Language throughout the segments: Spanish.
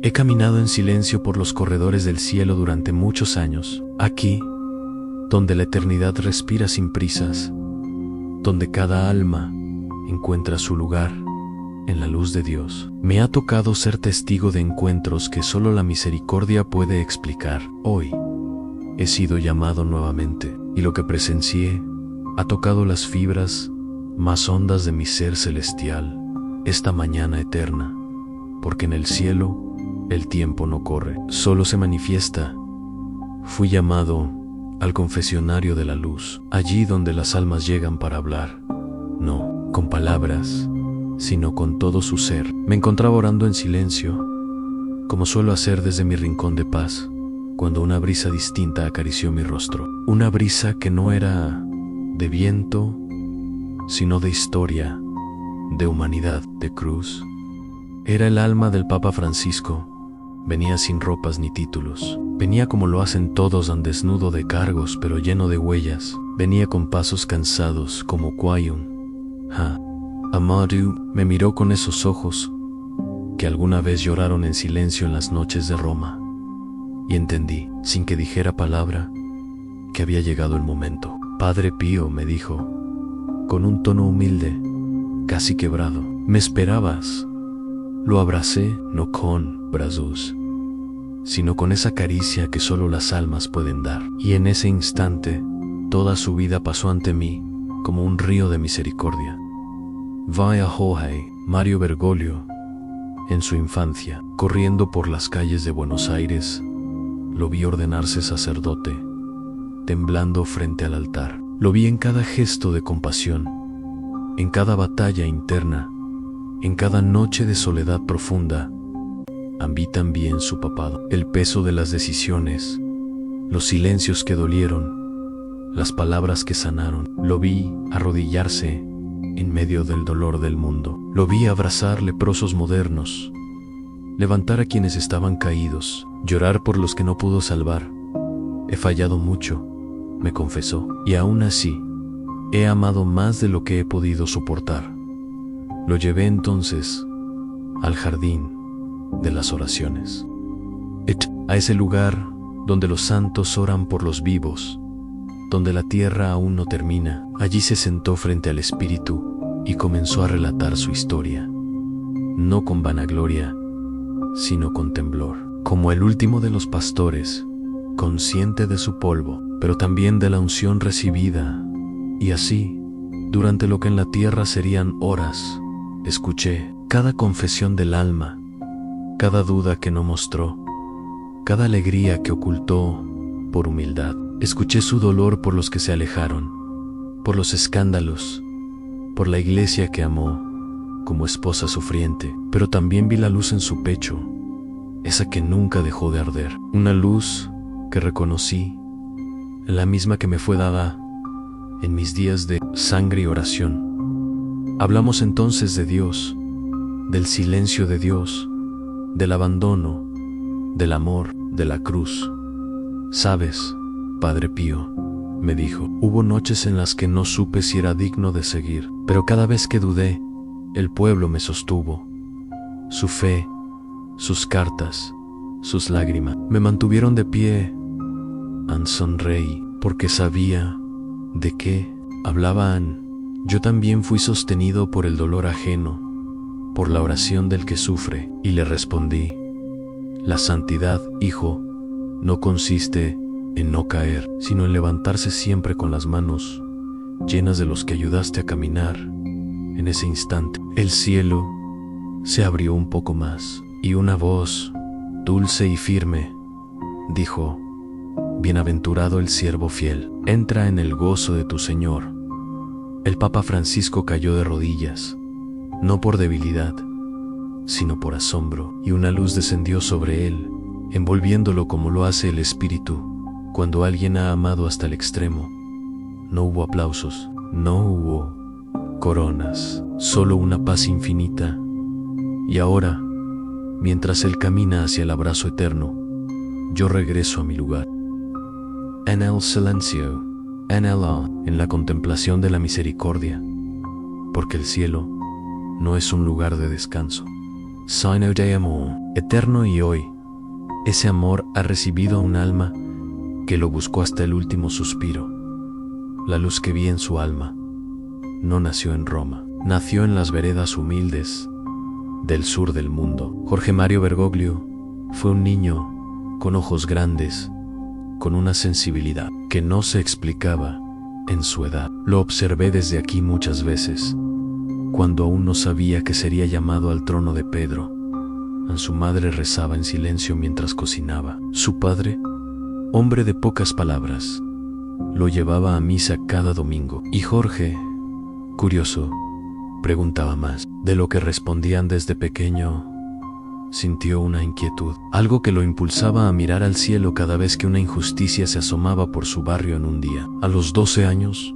He caminado en silencio por los corredores del cielo durante muchos años. Aquí, donde la eternidad respira sin prisas, donde cada alma encuentra su lugar en la luz de Dios. Me ha tocado ser testigo de encuentros que solo la misericordia puede explicar. Hoy he sido llamado nuevamente, y lo que presencié ha tocado las fibras más hondas de mi ser celestial esta mañana eterna, porque en el cielo el tiempo no corre, solo se manifiesta. Fui llamado al confesionario de la luz, allí donde las almas llegan para hablar, no con palabras, sino con todo su ser. Me encontraba orando en silencio, como suelo hacer desde mi rincón de paz, cuando una brisa distinta acarició mi rostro. Una brisa que no era de viento, sino de historia, de humanidad, de cruz. Era el alma del Papa Francisco. Venía sin ropas ni títulos. Venía como lo hacen todos, tan desnudo de cargos, pero lleno de huellas. Venía con pasos cansados, como Kwayun. Amadou me miró con esos ojos que alguna vez lloraron en silencio en las noches de Roma. Y entendí, sin que dijera palabra, que había llegado el momento. Padre Pío, me dijo, con un tono humilde, casi quebrado. ¿Me esperabas? Lo abracé, no con brazos, sino con esa caricia que solo las almas pueden dar. Y en ese instante, toda su vida pasó ante mí como un río de misericordia. Vaya Jorge Mario Bergoglio, en su infancia, corriendo por las calles de Buenos Aires, lo vi ordenarse sacerdote, temblando frente al altar. Lo vi en cada gesto de compasión, en cada batalla interna, en cada noche de soledad profunda. Vi también su papado, el peso de las decisiones, los silencios que dolieron, las palabras que sanaron. Lo vi arrodillarse en medio del dolor del mundo. Lo vi abrazar leprosos modernos, levantar a quienes estaban caídos, llorar por los que no pudo salvar. He fallado mucho, me confesó, y aún así, he amado más de lo que he podido soportar. Lo llevé entonces al jardín de las oraciones, a ese lugar donde los santos oran por los vivos, donde la tierra aún no termina. Allí se sentó frente al Espíritu y comenzó a relatar su historia, no con vanagloria, sino con temblor, como el último de los pastores, consciente de su polvo, pero también de la unción recibida. Y así, durante lo que en la tierra serían horas, escuché cada confesión del alma, cada duda que no mostró, cada alegría que ocultó por humildad. Escuché su dolor por los que se alejaron, por los escándalos, por la iglesia que amó como esposa sufriente, pero también vi la luz en su pecho, esa que nunca dejó de arder, una luz que reconocí, la misma que me fue dada en mis días de sangre y oración. Hablamos entonces de Dios, del silencio de Dios, del abandono, del amor, de la cruz. ¿Sabes, Padre Pío?, me dijo, hubo noches en las que no supe si era digno de seguir, pero cada vez que dudé, el pueblo me sostuvo. Su fe, sus cartas, sus lágrimas, me mantuvieron de pie. Sonreí, porque sabía de qué hablaban. Yo también fui sostenido por el dolor ajeno, por la oración del que sufre, y le respondí: la santidad, hijo, no consiste en no caer, sino en levantarse siempre con las manos llenas de los que ayudaste a caminar. En ese instante, el cielo se abrió un poco más, y una voz, dulce y firme, dijo: bienaventurado el siervo fiel, entra en el gozo de tu Señor. El Papa Francisco cayó de rodillas, no por debilidad, sino por asombro, y una luz descendió sobre él, envolviéndolo como lo hace el Espíritu cuando alguien ha amado hasta el extremo. No hubo aplausos, no hubo coronas, solo una paz infinita. Y ahora, mientras él camina hacia el abrazo eterno, yo regreso a mi lugar. En el silencio, en la contemplación de la misericordia, porque el cielo no es un lugar de descanso, sino de amor. eterno, y hoy ese amor ha recibido a un alma que lo buscó hasta el último suspiro. La luz que vi en su alma no nació en Roma, nació en las veredas humildes del sur del mundo. Jorge Mario Bergoglio fue un niño con ojos grandes, con una sensibilidad que no se explicaba en su edad. Lo observé desde aquí muchas veces, cuando aún no sabía que sería llamado al trono de Pedro. Su madre rezaba en silencio mientras cocinaba. Su padre, hombre de pocas palabras, lo llevaba a misa cada domingo. Y Jorge, curioso, preguntaba más. De lo que respondían desde pequeño, sintió una inquietud, algo que lo impulsaba a mirar al cielo cada vez que una injusticia se asomaba por su barrio en un día. A los 12 años,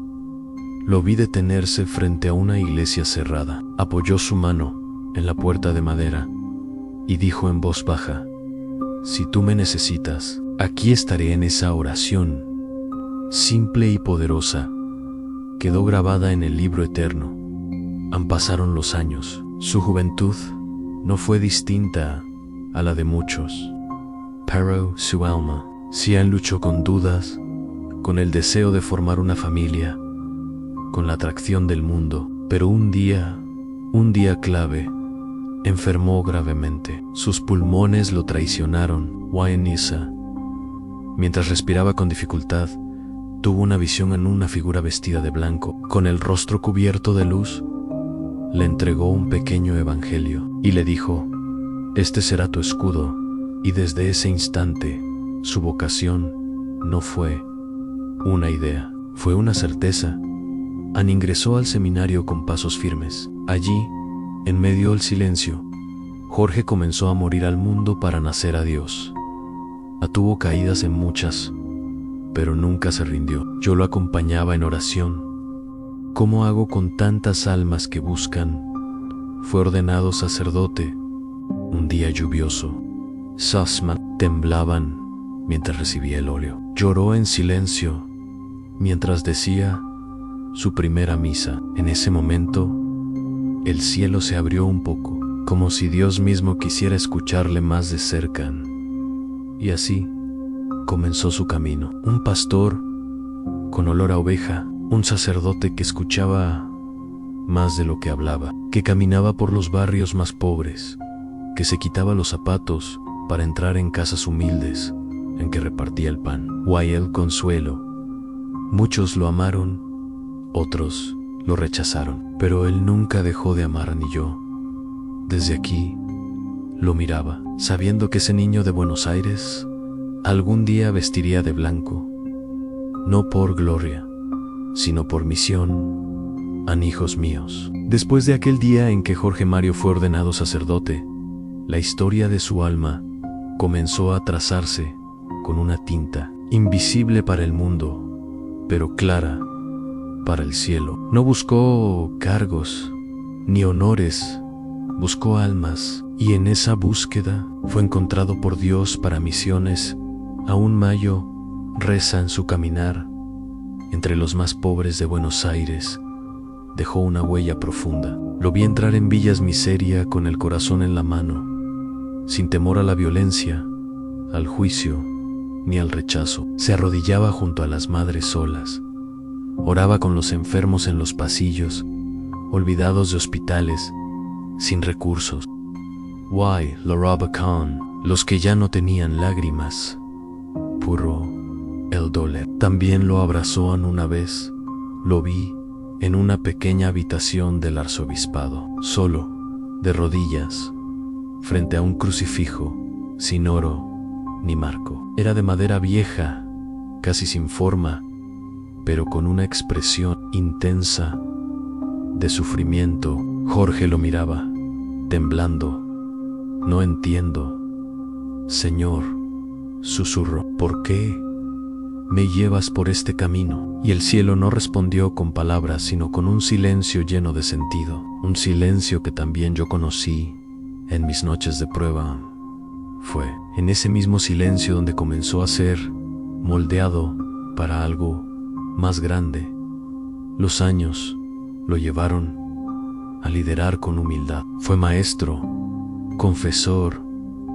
lo vi detenerse frente a una iglesia cerrada. Apoyó su mano en la puerta de madera y dijo en voz baja: si tú me necesitas, aquí estaré. En esa oración, simple y poderosa, quedó grabada en el libro eterno. Pasaron los años. Su juventud no fue distinta a la de muchos, pero su alma sí luchó con dudas, con el deseo de formar una familia, con la atracción del mundo. Pero un día clave, enfermó gravemente. Sus pulmones lo traicionaron. Guayaniza. Mientras respiraba con dificultad, tuvo una visión en una figura vestida de blanco, con el rostro cubierto de luz. Le entregó un pequeño evangelio y le dijo: este será tu escudo. Y desde ese instante, su vocación no fue una idea, fue una certeza. Ingresó al seminario con pasos firmes. Allí, en medio del silencio, Jorge comenzó a morir al mundo para nacer a Dios. Tuvo caídas en muchas, pero nunca se rindió. Yo lo acompañaba en oración. ¿Cómo hago con tantas almas que buscan? Fue ordenado sacerdote. Un día lluvioso, Sasma temblaban mientras recibía el óleo. Lloró en silencio mientras decía su primera misa. En ese momento, el cielo se abrió un poco, como si Dios mismo quisiera escucharle más de cerca. Y así comenzó su camino. Un pastor con olor a oveja, un sacerdote que escuchaba más de lo que hablaba, que caminaba por los barrios más pobres, que se quitaba los zapatos para entrar en casas humildes en que repartía el pan. Guay el consuelo. Muchos lo amaron, otros lo rechazaron, pero él nunca dejó de amar, ni yo. Desde aquí lo miraba, sabiendo que ese niño de Buenos Aires algún día vestiría de blanco, no por gloria, sino por misión. Hijos míos. Después de aquel día en que Jorge Mario fue ordenado sacerdote, la historia de su alma comenzó a trazarse con una tinta invisible para el mundo, pero clara para el cielo. No buscó cargos ni honores, buscó almas, y en esa búsqueda fue encontrado por Dios para misiones. Aún Mayo reza en su caminar entre los más pobres de Buenos Aires. Dejó una huella profunda. Lo vi entrar en Villas Miseria con el corazón en la mano, sin temor a la violencia, al juicio, ni al rechazo. Se arrodillaba junto a las madres solas. Oraba con los enfermos en los pasillos, olvidados de hospitales, sin recursos. Why, Loraba Khan, los que ya no tenían lágrimas. Puro el dólar. También lo abrazó una vez. Lo vi en una pequeña habitación del arzobispado, solo, de rodillas, frente a un crucifijo, sin oro ni marco. Era de madera vieja, casi sin forma, pero con una expresión intensa de sufrimiento. Jorge lo miraba, temblando. No entiendo, Señor, susurró. ¿Por qué me llevas por este camino? Y el cielo no respondió con palabras, sino con un silencio lleno de sentido. Un silencio que también yo conocí en mis noches de prueba. Fue en ese mismo silencio donde comenzó a ser moldeado para algo más grande. Los años lo llevaron a liderar con humildad. Fue maestro, confesor,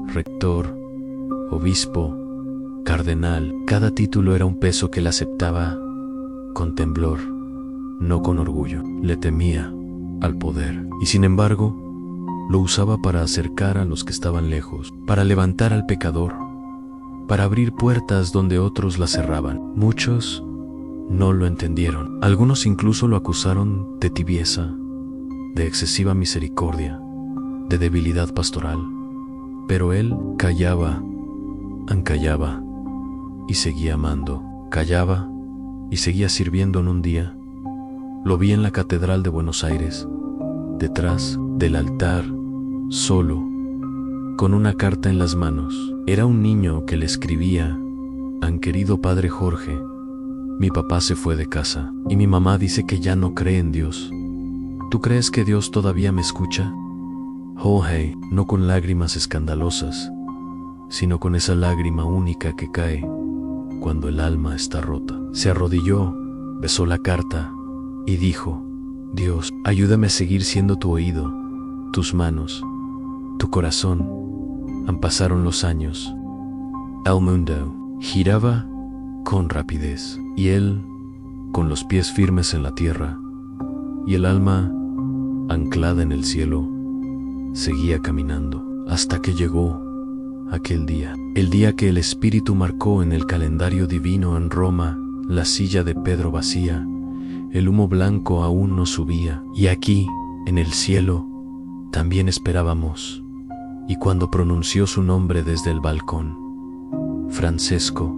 rector, obispo, cardenal. Cada título era un peso que él aceptaba con temblor, no con orgullo. Le temía al poder y sin embargo lo usaba para acercar a los que estaban lejos, para levantar al pecador, para abrir puertas donde otros las cerraban. Muchos no lo entendieron. Algunos incluso lo acusaron de tibieza, de excesiva misericordia, de debilidad pastoral. Pero él callaba y seguía amando. Callaba y seguía sirviendo. En un día lo vi en la Catedral de Buenos Aires, detrás del altar, solo, con una carta en las manos. Era un niño que le escribía: «Han querido padre Jorge, mi papá se fue de casa y mi mamá dice que ya no cree en Dios. ¿Tú crees que Dios todavía me escucha?» Jorge, no con lágrimas escandalosas, sino con esa lágrima única que cae cuando el alma está rota. Se arrodilló, besó la carta y dijo: «Dios, ayúdame a seguir siendo tu oído, tus manos, tu corazón». Pasaron los años. El mundo giraba con rapidez y él con los pies firmes en la tierra y el alma anclada en el cielo seguía caminando hasta que llegó aquel día, el día que el Espíritu marcó en el calendario divino en Roma. La silla de Pedro vacía, el humo blanco aún no subía, y aquí, en el cielo, también esperábamos. Y cuando pronunció su nombre desde el balcón, Francesco,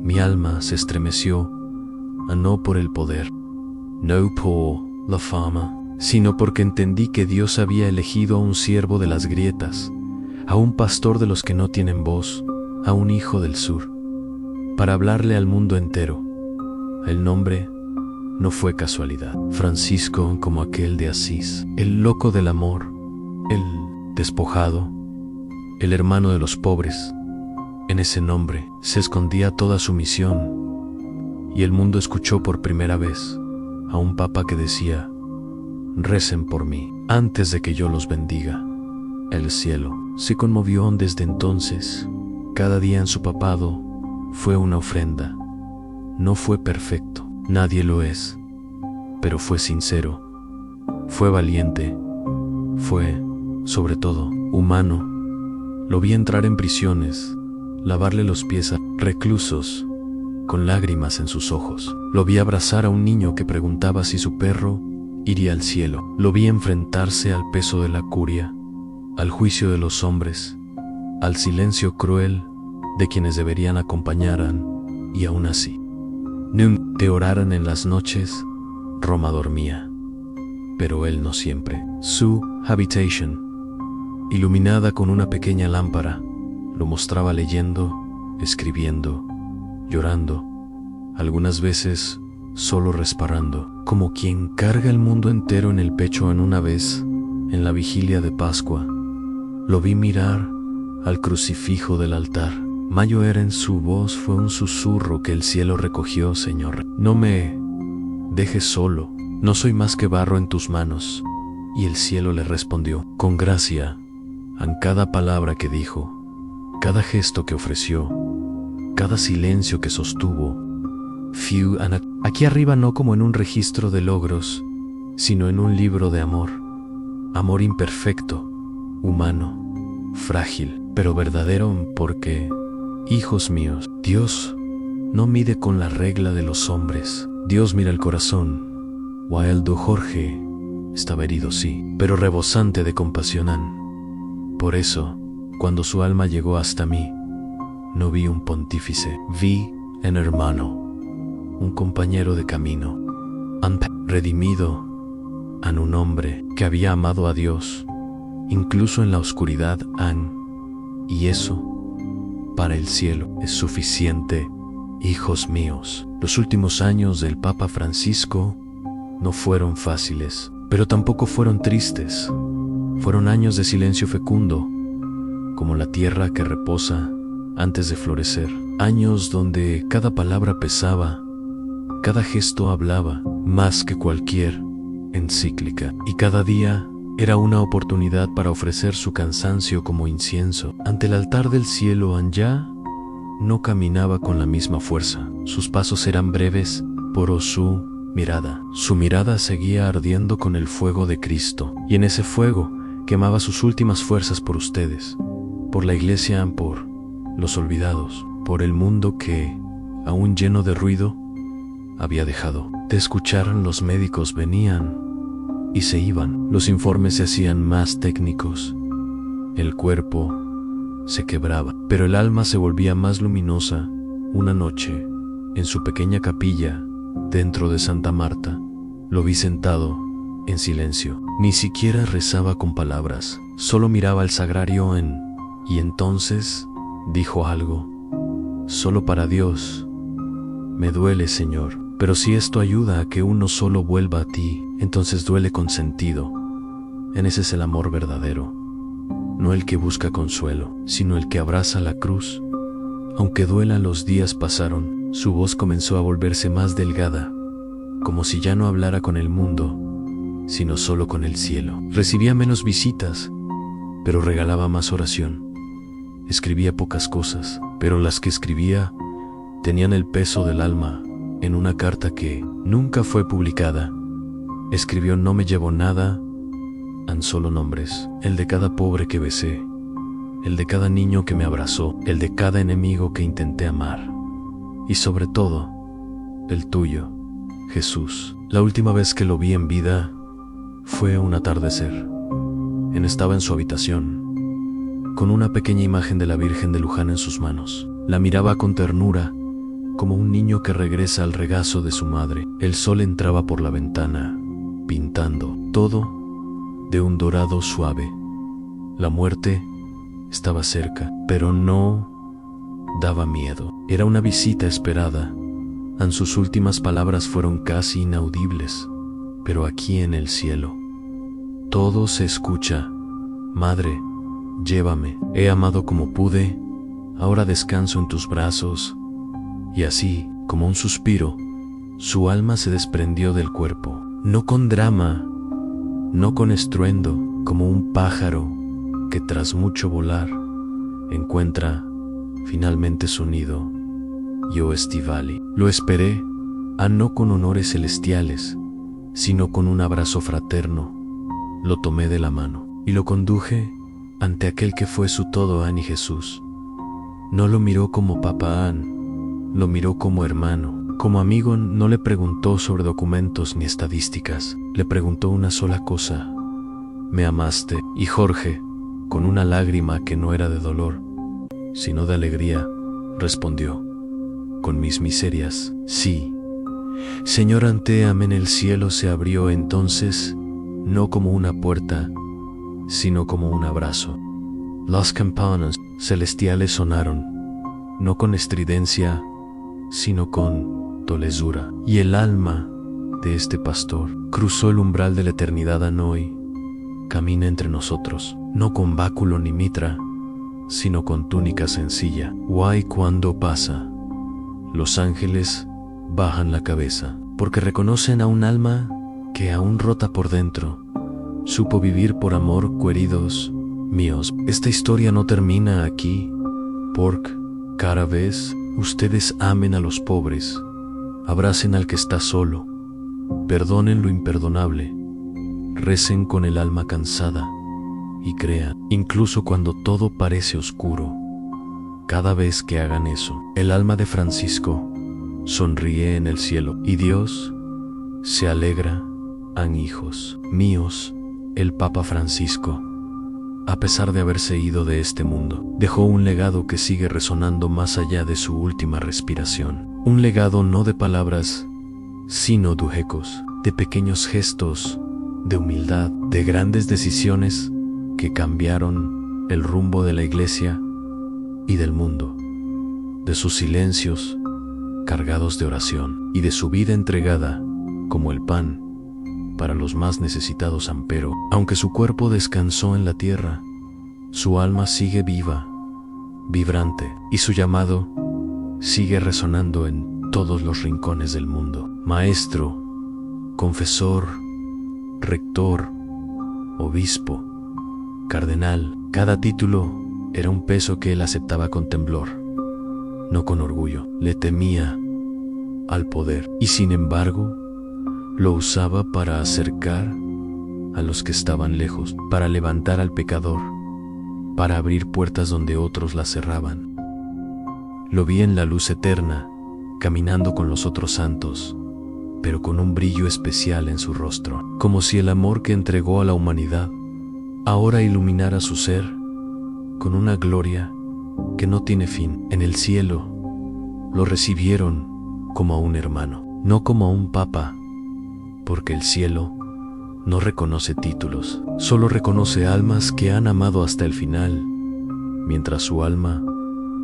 mi alma se estremeció, no por el poder, no por la fama, sino porque entendí que Dios había elegido a un siervo de las grietas, a un pastor de los que no tienen voz, a un hijo del sur, para hablarle al mundo entero. El nombre no fue casualidad. Francisco, como aquel de Asís, el loco del amor, el despojado, el hermano de los pobres. En ese nombre se escondía toda su misión, y el mundo escuchó por primera vez a un papa que decía: «Recen por mí, antes de que yo los bendiga». El cielo se conmovió desde entonces. Cada día en su papado fue una ofrenda. No fue perfecto, nadie lo es, pero fue sincero, fue valiente, fue, sobre todo, humano. Lo vi entrar en prisiones, lavarle los pies a reclusos, con lágrimas en sus ojos. Lo vi abrazar a un niño que preguntaba si su perro iría al cielo. Lo vi enfrentarse al peso de la curia, al juicio de los hombres, al silencio cruel de quienes deberían acompañaran, y aún así, te oraran en las noches. Roma dormía, pero él no siempre. Su habitation, iluminada con una pequeña lámpara, lo mostraba leyendo, escribiendo, llorando, algunas veces solo respirando, como quien carga el mundo entero en el pecho. En una vez, en la vigilia de Pascua, lo vi mirar al crucifijo del altar. Mayo era en su voz, fue un susurro que el cielo recogió: «Señor, no me dejes solo, no soy más que barro en tus manos». Y el cielo le respondió con gracia en cada palabra que dijo, cada gesto que ofreció, cada silencio que sostuvo. Aquí arriba, no como en un registro de logros, sino en un libro de amor. Amor imperfecto, humano, frágil, pero verdadero, porque, hijos míos, Dios no mide con la regla de los hombres. Dios mira el corazón. Wildo Jorge estaba herido, sí, pero rebosante de compasión. Por eso, cuando su alma llegó hasta mí, no vi un pontífice, vi un hermano, un compañero de camino, redimido, en un hombre que había amado a Dios, incluso en la oscuridad, y eso, para el cielo, es suficiente. Hijos míos, los últimos años del Papa Francisco no fueron fáciles, pero tampoco fueron tristes. Fueron años de silencio fecundo, como la tierra que reposa antes de florecer. Años donde cada palabra pesaba, cada gesto hablaba más que cualquier encíclica. Y cada día Era una oportunidad para ofrecer su cansancio como incienso. Ante el altar del cielo, Anya no caminaba con la misma fuerza. Sus pasos eran breves, pero su mirada seguía ardiendo con el fuego de Cristo. Y en ese fuego quemaba sus últimas fuerzas por ustedes, por la iglesia, por los olvidados, por el mundo que, aún lleno de ruido, había dejado de escuchar. Los médicos venían y se iban. Los informes se hacían más técnicos. El cuerpo se quebraba, pero el alma se volvía más luminosa. Una noche, en su pequeña capilla, dentro de Santa Marta, lo vi sentado en silencio. Ni siquiera rezaba con palabras, solo miraba al sagrario y entonces dijo algo. Solo para Dios. Me duele, Señor, pero si esto ayuda a que uno solo vuelva a ti, entonces duele con sentido. En ese es el amor verdadero. No el que busca consuelo, sino el que abraza la cruz. Aunque duela, los días pasaron. Su voz comenzó a volverse más delgada, como si ya no hablara con el mundo, sino solo con el cielo. Recibía menos visitas, pero regalaba más oración. Escribía pocas cosas, pero las que escribía tenían el peso del alma. En una carta que nunca fue publicada, escribió: no me llevo nada, tan solo nombres, el de cada pobre que besé, el de cada niño que me abrazó, el de cada enemigo que intenté amar, y sobre todo, el tuyo, Jesús. La última vez que lo vi en vida fue un atardecer. Estaba en su habitación, con una pequeña imagen de la Virgen de Luján en sus manos. La miraba con ternura, como un niño que regresa al regazo de su madre. El sol entraba por la ventana, pintando todo de un dorado suave. La muerte estaba cerca, pero no daba miedo. Era una visita esperada. Sus últimas palabras fueron casi inaudibles, pero aquí en el cielo todo se escucha. Madre, llévame. He amado como pude, ahora descanso en tus brazos. Y así, como un suspiro, su alma se desprendió del cuerpo. No con drama, no con estruendo, como un pájaro que tras mucho volar encuentra finalmente su nido. Yo estivali. Lo esperé, no con honores celestiales, sino con un abrazo fraterno. Lo tomé de la mano y lo conduje ante aquel que fue su todo, y Jesús. No lo miró como papá, lo miró como hermano, como amigo. No le preguntó sobre documentos ni estadísticas, le preguntó una sola cosa: ¿me amaste? Y Jorge, con una lágrima que no era de dolor, sino de alegría, respondió: con mis miserias, sí. Señor, ante amén. El cielo se abrió entonces, no como una puerta, sino como un abrazo. Las campanas celestiales sonaron, no con estridencia, sino con dulzura. Y el alma de este pastor cruzó el umbral de la eternidad. Hoy camina entre nosotros, no con báculo ni mitra, sino con túnica sencilla. Guay, cuando pasa, los ángeles bajan la cabeza, porque reconocen a un alma que, aún rota por dentro, supo vivir por amor. Queridos míos, esta historia no termina aquí, porque cada vez ustedes amen a los pobres, abracen al que está solo, perdonen lo imperdonable, recen con el alma cansada y crean, incluso cuando todo parece oscuro. Cada vez que hagan eso, el alma de Francisco sonríe en el cielo y Dios se alegra. Hijos míos, el Papa Francisco, a pesar de haberse ido de este mundo, dejó un legado que sigue resonando más allá de su última respiración. Un legado no de palabras, sino de ecos, de pequeños gestos, de humildad, de grandes decisiones que cambiaron el rumbo de la iglesia y del mundo, de sus silencios cargados de oración y de su vida entregada como el pan para los más necesitados. Pero, aunque su cuerpo descansó en la tierra, su alma sigue viva, vibrante, y su llamado sigue resonando en todos los rincones del mundo. Maestro, confesor, rector, obispo, cardenal. Cada título era un peso que él aceptaba con temblor, no con orgullo. Le temía al poder y sin embargo lo usaba para acercar a los que estaban lejos, para levantar al pecador, para abrir puertas donde otros las cerraban. Lo vi en la luz eterna, caminando con los otros santos, pero con un brillo especial en su rostro, como si el amor que entregó a la humanidad ahora iluminara su ser con una gloria que no tiene fin. En el cielo lo recibieron como a un hermano, no como a un papa, porque el cielo no reconoce títulos, solo reconoce almas que han amado hasta el final, mientras su alma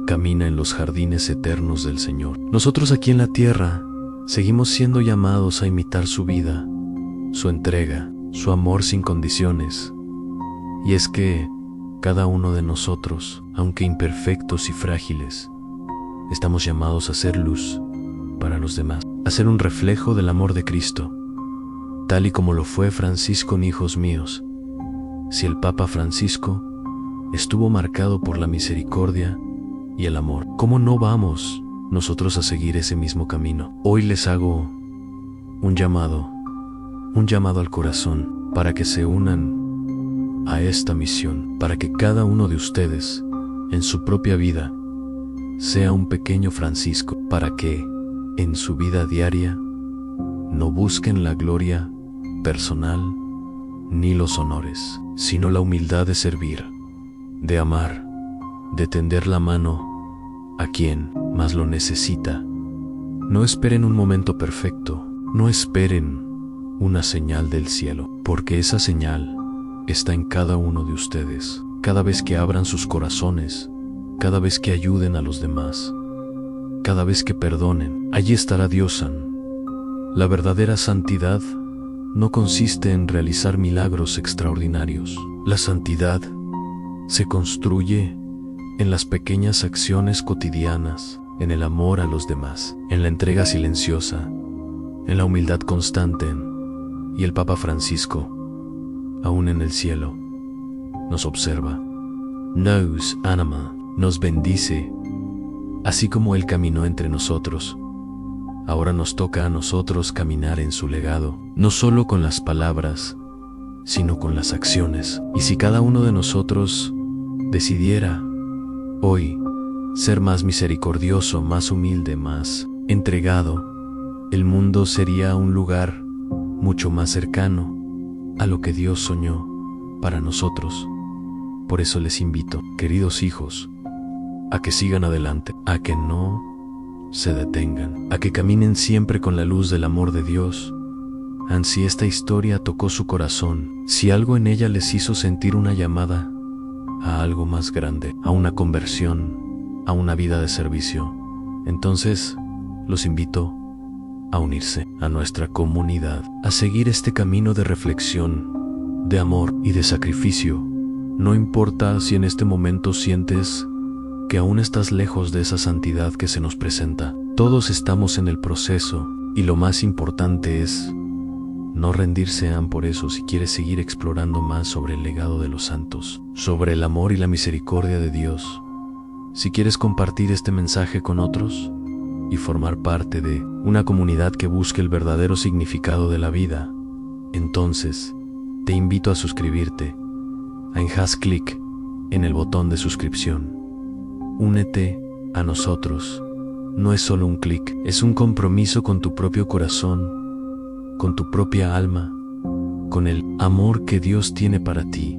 camina en los jardines eternos del Señor. Nosotros aquí en la tierra seguimos siendo llamados a imitar su vida, su entrega, su amor sin condiciones. Y es que cada uno de nosotros, aunque imperfectos y frágiles, estamos llamados a ser luz para los demás, a ser un reflejo del amor de Cristo, tal y como lo fue Francisco. Hijos míos, si el Papa Francisco estuvo marcado por la misericordia y el amor, ¿cómo no vamos nosotros a seguir ese mismo camino? Hoy les hago un llamado al corazón para que se unan a esta misión, para que cada uno de ustedes en su propia vida sea un pequeño Francisco, para que en su vida diaria no busquen la gloria personal ni los honores, sino la humildad de servir, de amar, de tender la mano a quien más lo necesita. No esperen un momento perfecto, no esperen una señal del cielo, porque esa señal está en cada uno de ustedes. Cada vez que abran sus corazones, cada vez que ayuden a los demás, cada vez que perdonen, allí estará Dios San. La verdadera santidad no consiste en realizar milagros extraordinarios. La santidad se construye en las pequeñas acciones cotidianas, en el amor a los demás, en la entrega silenciosa, en la humildad constante. Y el Papa Francisco, aún en el cielo, nos observa, nos anima, nos bendice, así como Él caminó entre nosotros. Ahora nos toca a nosotros caminar en su legado, no solo con las palabras, sino con las acciones. Y si cada uno de nosotros decidiera hoy ser más misericordioso, más humilde, más entregado, el mundo sería un lugar mucho más cercano a lo que Dios soñó para nosotros. Por eso les invito, queridos hijos, a que sigan adelante, a que no se detengan, a que caminen siempre con la luz del amor de Dios. Si esta historia tocó su corazón, si algo en ella les hizo sentir una llamada a algo más grande, a una conversión, a una vida de servicio, entonces los invito a unirse a nuestra comunidad, a seguir este camino de reflexión, de amor y de sacrificio. No importa si en este momento sientes que aún estás lejos de esa santidad que se nos presenta. Todos estamos en el proceso y lo más importante es no rendirse. Por eso, si quieres seguir explorando más sobre el legado de los santos, sobre el amor y la misericordia de Dios, si quieres compartir este mensaje con otros y formar parte de una comunidad que busque el verdadero significado de la vida, entonces te invito a suscribirte. Haz clic en el botón de suscripción. Únete a nosotros. No es solo un clic, es un compromiso con tu propio corazón, con tu propia alma, con el amor que Dios tiene para ti.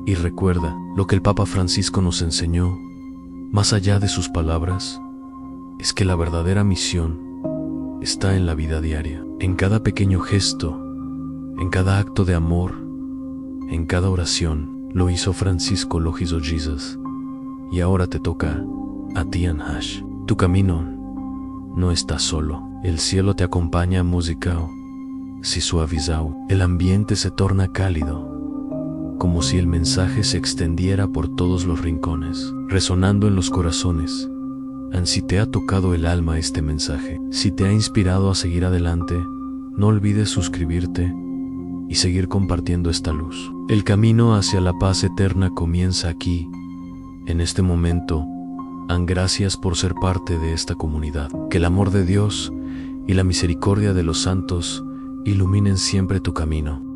Y recuerda lo que el Papa Francisco nos enseñó, más allá de sus palabras, es que la verdadera misión está en la vida diaria, en cada pequeño gesto, en cada acto de amor, en cada oración. Lo hizo Francisco, lo hizo Jesús. Y ahora te toca a ti, Anhash. Tu camino no está solo. El cielo te acompaña musicao, si suavizao. El ambiente se torna cálido, como si el mensaje se extendiera por todos los rincones, resonando en los corazones. Si te ha tocado el alma este mensaje, si te ha inspirado a seguir adelante, no olvides suscribirte y seguir compartiendo esta luz. El camino hacia la paz eterna comienza aquí, en este momento. Gracias por ser parte de esta comunidad. Que el amor de Dios y la misericordia de los santos iluminen siempre tu camino.